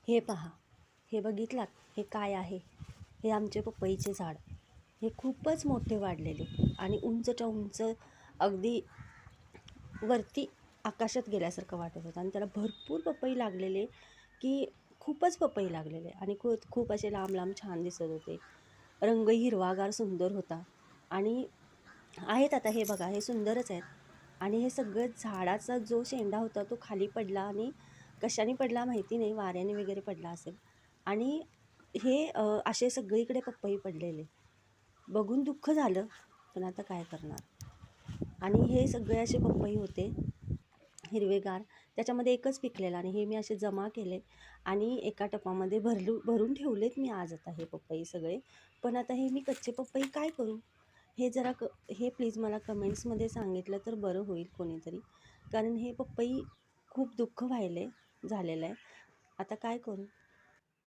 हे पहा, हे बघितलात हे काय आहे? हे आमचे पपईचे झाड. हे खूपच मोठे वाढलेले आणि उंचच्या उंच अगदी वरती आकाशात गेल्यासारखं वाटत होतं आणि त्याला भरपूर पपई लागलेले, की खूपच पपई लागलेले आणि खूप खूप असे लांब लांब छान दिसत होते. रंगही हिरवागार सुंदर होता आणि आहेत आता हे बघा, हे सुंदरच आहेत आणि हे सगळं झाडाचा जो शेंडा होता तो खाली पडला आणि कशाने पडला माहिती नाही, वाऱ्याने वगैरे पडला असेल आणि हे असे सगळीकडे पपई पडलेले. बघून दुःख झालं, पण आता काय करणार? आणि हे सगळे असे पपई होते हिरवेगार, त्याच्यामध्ये एकच पिकलेला आणि हे मी असे जमा केले आणि एका टपामध्ये भरून ठेवलेत मी आज आता हे पपई सगळे. पण आता हे मी कच्चे पपई काय करू? हे जरा हे प्लीज मला कमेंट्समध्ये सांगितलं तर बरं होईल कोणीतरी, कारण हे पपई खूप दुःख झालेलं आहे. आता काय करू?